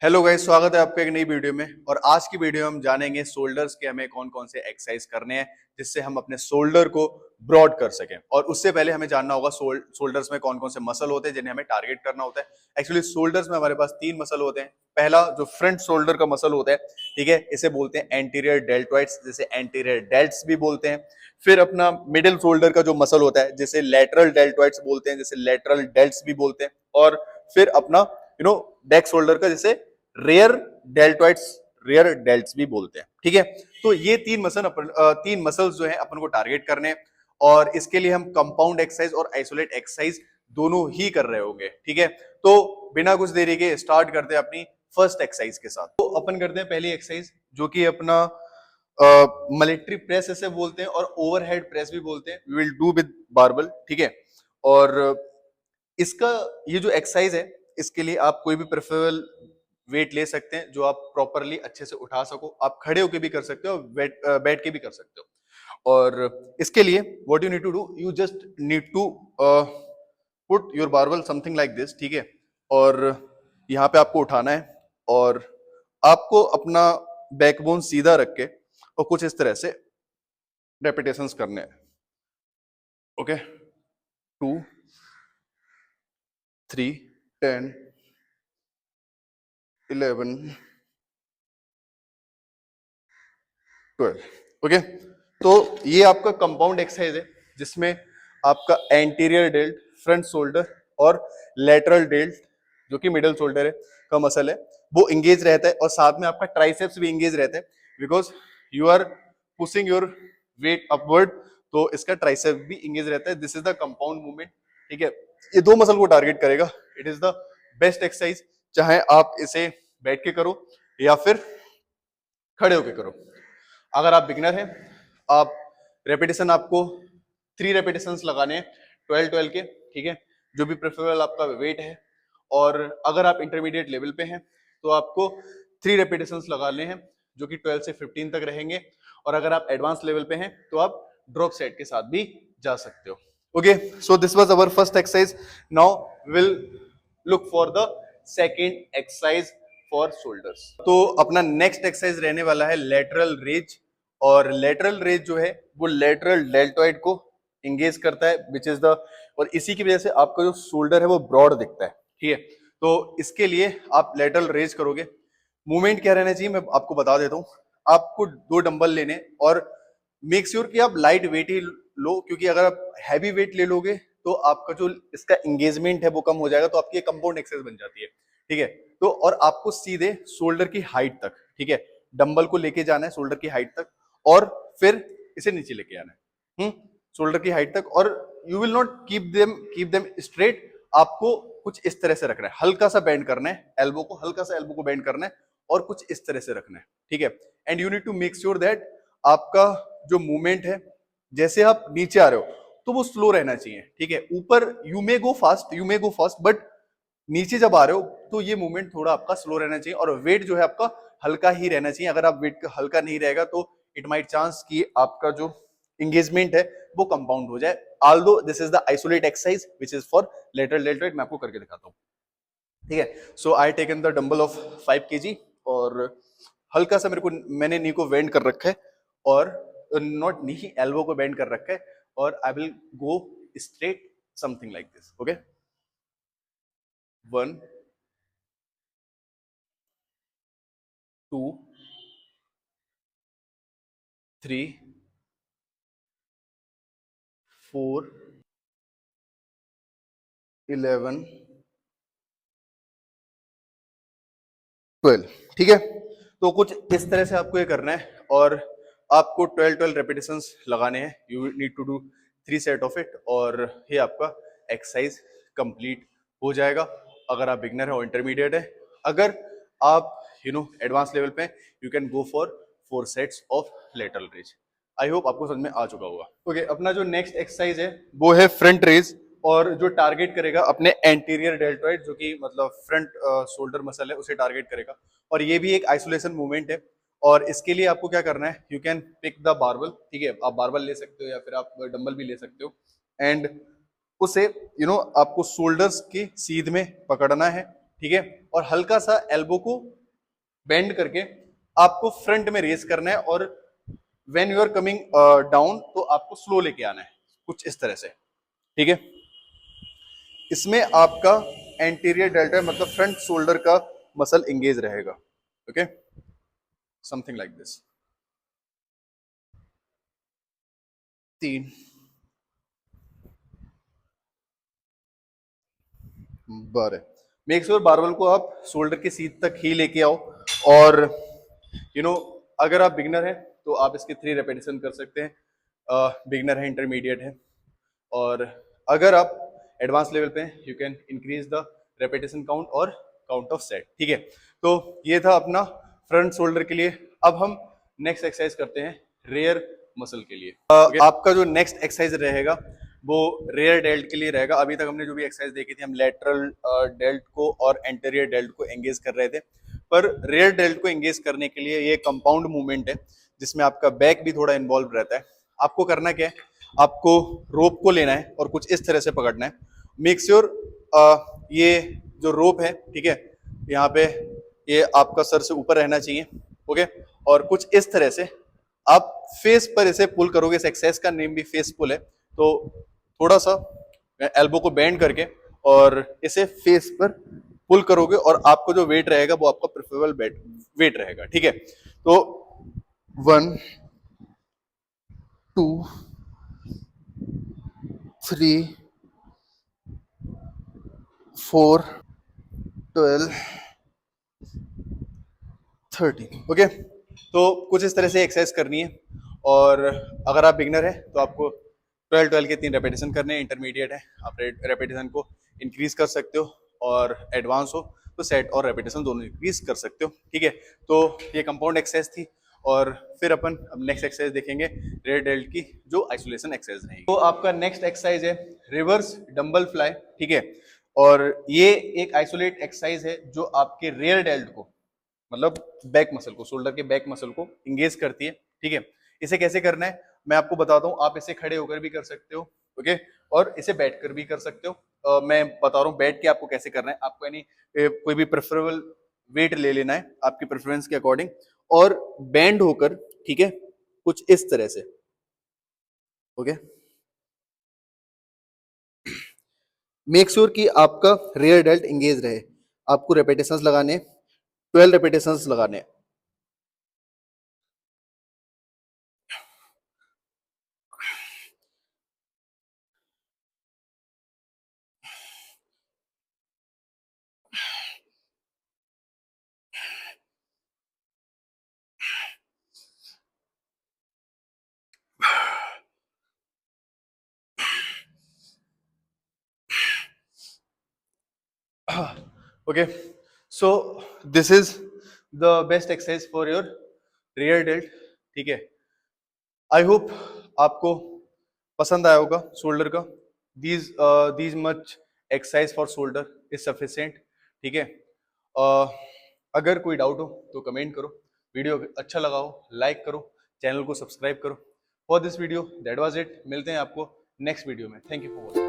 Hello guys, स्वागत है आपका एक नई वीडियो में। और आज की वीडियो में हम जानेंगे शोल्डर्स के हमें कौन कौन से एक्सरसाइज करने हैं जिससे हम अपने शोल्डर को ब्रॉड कर सकें। और उससे पहले हमें जानना होगा शोल्डर्स में कौन कौन से मसल होते हैं जिन्हें हमें टारगेट करना होता है। एक्चुअली शोल्डर्स में हमारे पास तीन मसल होते हैं। पहला जो फ्रंट शोल्डर का मसल होता है, ठीक है, इसे बोलते हैं एंटीरियर डेल्टॉइड्स, जिसे एंटीरियर डेल्ट्स भी बोलते हैं। फिर अपना मिडिल शोल्डर का जो मसल होता है जिसे लेटरल डेल्टॉइड्स बोलते हैं, जिसे लेटरल डेल्ट्स भी बोलते हैं। और फिर अपना बैक शोल्डर का जिसे रेयर डेल्टॉइड्स, रेयर डेल्ट्स भी बोलते हैं। ठीक है, तो ये तीन मसल्स जो है अपन को टारगेट करने हैं। और इसके लिए हम कंपाउंड एक्सरसाइज और आइसोलेट एक्सरसाइज दोनों ही कर रहे होंगे। ठीक है, तो बिना कुछ देरी के स्टार्ट करते हैं अपनी फर्स्ट एक्सरसाइज के साथ। तो अपन करते हैं पहली एक्सरसाइज, जो कि अपना मिलिट्री प्रेस इसे बोलते हैं और ओवरहेड प्रेस भी बोलते हैं। We will do with barbell. ठीक है, और इसका ये जो एक्सरसाइज है, इसके लिए आप कोई भी प्रेफरेबल वेट ले सकते हैं जो आप प्रॉपरली अच्छे से उठा सको। आप खड़े होके भी कर सकते हो, बैठ के भी कर सकते हो। और इसके लिए what you need to do, you just need to put your barbell something like this. ठीक है, और यहाँ पे आपको उठाना है और आपको अपना बैकबोन सीधा रख के और कुछ इस तरह से रेपिटेशंस करने हैं। ओके, 2, 3, 10, 11, 12। ओके, तो ये आपका कंपाउंड एक्सरसाइज है जिसमें आपका एंटीरियर डेल्ट, फ्रंट शोल्डर और लेटरल डेल्ट, जो कि मिडल शोल्डर है का मसल है, वो इंगेज रहता है। और साथ में आपका ट्राइसेप्स भी इंगेज रहता है, because you are pushing your weight upward, तो इसका ट्राइसेप भी इंगेज रहता है। This is the compound movement. ठीक है, ये दो मसल को टारगेट करेगा। It is the best exercise, चाहे आप इसे बैठ के करो या फिर खड़े होके करो। अगर आप बिगिनर हैं, आप रेपिटेशन आपको 3 रेपिटेशंस लगाने हैं 12-12 के। ठीक है, जो भी प्रेफरेबल आपका वेट है। और अगर आप इंटरमीडिएट लेवल पे हैं तो आपको 3 रेपिटेशंस लगाने हैं जो कि 12 से 15 तक रहेंगे। और अगर आप एडवांस लेवल पे हैं तो आप ड्रॉप सेट के साथ भी जा सकते हो। Okay, so this was our first exercise. Now will look for the second exercise for shoulders. तो अपना नेक्स्ट एक्सरसाइज रहने वाला है लेटरल रेज। और लेटरल रेज जो है वो लेटरल डेल्टॉइड को इंगेज करता है, विच इज द, और इसी की वजह से आपका जो शोल्डर है वो ब्रॉड दिखता है। ठीक है, तो इसके लिए आप लेटरल रेज करोगे। मूवमेंट क्या रहना चाहिए मैं आपको बता देता हूँ। आपको 2 डंबल लेने और मेक श्योर कि आप लाइट वेट ही लो, क्योंकि अगर आप हैवी वेट ले लोगे तो आपका जो इसका एंगेजमेंट है वो कम हो जाएगा, तो आपकी कंपाउंड एक्सरसाइज बन जाती है। ठीक है, तो और आपको सीधे शोल्डर की हाइट तक, ठीक है, डंबल को लेके जाना है शोल्डर की हाइट तक और फिर इसे नीचे लेके आना है शोल्डर की हाइट तक। और you will not keep them straight. आपको कुछ इस तरह से रखना है, हल्का सा बेंड करना है एल्बो को, हल्का सा एल्बो को बेंड करना है और कुछ इस तरह से रखना है। ठीक है, and you need to make sure that आपका जो मूवमेंट है, जैसे आप नीचे आ रहे हो तो वो स्लो रहना चाहिए। ठीक है, ऊपर you may go fast, but नीचे जब आ रहे हो तो ये मूवमेंट थोड़ा आपका स्लो रहना चाहिए। और वेट जो है आपका हल्का ही रहना चाहिए। अगर आप वेट हल्का नहीं रहेगा तो इट माइट चांस कि आपका जो एंगेजमेंट है वो कंपाउंड हो जाए। Although this is the isolate exercise which is for lateral deltoid. मैं आपको करके दिखाता हूँ। ठीक है, so I taken the dumbbell of 5 kg और हल्का सा मैंने नी को बेंड कर रखा है और नॉट नी, एल्बो को बेंड कर रखा है। और I will go straight something like this. Okay, 1, 2, 3, 4, 11, 12। ठीक है, तो कुछ इस तरह से आपको ये करना है और आपको 12-12 रेपिटेशंस लगाने हैं। You need to do 3 set of it और ये आपका एक्सरसाइज कंप्लीट हो जाएगा। अगर आप बिगनर है और इंटरमीडिएट है, अगर आप एडवांस लेवल पे, you can go for 4 sets of lateral raise. I hope आपको समझ में आ चुका होगा। ओके, अपना जो नेक्स्ट एक्सरसाइज है वो है फ्रंट रेज, और जो टारगेट करेगा अपने एंटीरियर डेल्टॉइड, जो कि मतलब फ्रंट शोल्डर मसल है, उसे टारगेट करेगा। और ये भी एक आइसोलेशन मूवमेंट है। और इसके लिए आपको क्या करना है, you can pick the barbell. ठीक है, आप बारबल ले सकते हो या फिर आप डंबल भी ले सकते हो। एंड उसे आपको शोल्डर्स की सीध में पकड़ना है। ठीक है, और हल्का सा एल्बो को बेंड करके आपको फ्रंट में रेस करना है, और when you are coming down तो आपको स्लो लेके आना है, कुछ इस तरह से, ठीक है। इसमें आपका एंटीरियर डेल्टा मतलब फ्रंट शोल्डर का मसल एंगेज रहेगा, ओके, समथिंग लाइक दिस। 3 बार है। मेक श्योर बारबल को आप शोल्डर के सीट तक ही लेके आओ, और अगर आप बिगनर हैं तो आप इसके 3 रेपिटेशन कर सकते हैं, बिगनर है, इंटरमीडिएट है, और अगर आप एडवांस लेवल पे हैं you can increase the repetition count और काउंट ऑफ सेट, ठीक है। तो ये था अपना फ्रंट शोल्डर के लिए। अब हम नेक्स्ट एक्सरसाइज करते हैं रेयर मसल के लिए। आपका जो नेक्स्ट एक्सरसाइज रहेगा वो रेयर डेल्ट के लिए रहेगा। अभी तक हमने जो भी एक्सरसाइज देखी थी, हम लेटरल डेल्ट को और एंटीरियर डेल्ट को एंगेज कर रहे थे, पर रेयर डेल्ट को एंगेज करने के लिए ये कंपाउंड मूवमेंट है जिसमें आपका बैक भी थोड़ा इन्वॉल्व रहता है। आपको करना क्या है, आपको रोप को लेना है और कुछ इस तरह से पकड़ना है। मेक श्योर ये जो रोप है, ठीक है, यहाँ पे ये आपका सर से ऊपर रहना चाहिए, ओके, और कुछ इस तरह से आप फेस पर इसे पुल करोगे। इस एक्सरसाइज का नेम भी फेस पुल है। तो थोड़ा सा एल्बो को बेंड करके और इसे फेस पर पुल करोगे, और आपको जो वेट रहेगा वो आपका प्रेफरेबल वेट रहेगा, ठीक है। तो 1 2 3 4 12 13, ओके। तो कुछ इस तरह से एक्सरसाइज करनी है, और अगर आप बिगनर है तो आपको 12 के 3 रेपिटेशन करने हैं, इंटरमीडिएट है आप रेपिटेशन को इंक्रीज कर सकते हो, और एडवांस हो तो सेट और रेपिटेशन दोनों इंक्रीज कर सकते हो, ठीक है। तो ये कंपाउंड एक्सरसाइज थी, और फिर अपन अब नेक्स्ट एक्सरसाइज देखेंगे रेयर डेल्ट की, जो आइसोलेशन एक्सरसाइज रहेगी। तो आपका नेक्स्ट एक्सरसाइज है रिवर्स डंबल फ्लाई, ठीक है, और ये एक आइसोलेट एक्सरसाइज है जो आपके रेयर डेल्ट को मतलब बैक मसल को, शोल्डर के बैक मसल को इंगेज करती है, ठीक है। इसे कैसे करना है मैं आपको बताता हूँ। आप इसे खड़े होकर भी कर सकते हो, ओके, और इसे बैठकर भी कर सकते हो। मैं बता रहा हूँ बैठ के आपको कैसे करना है। आपको यानी कोई भी प्रेफरेबल वेट ले लेना है आपकी प्रेफरेंस के अकॉर्डिंग, और बैंड होकर, ठीक है, कुछ इस तरह से, ओके। मेक श्योर कि आपका रेयर डेल्ट इंगेज रहे। आपको रेपिटेशंस लगाने 12 रेपिटेशंस लगाने। Okay, so this is the best exercise for your rear delt, ठीक है। आई होप आपको पसंद आया होगा शोल्डर का। These much exercise for shoulder is sufficient, ठीक है। uh, अगर कोई डाउट हो तो कमेंट करो, वीडियो अच्छा लगा हो लाइक करो, चैनल को सब्सक्राइब करो। For this video that was it. मिलते हैं आपको नेक्स्ट वीडियो में। Thank you for watching.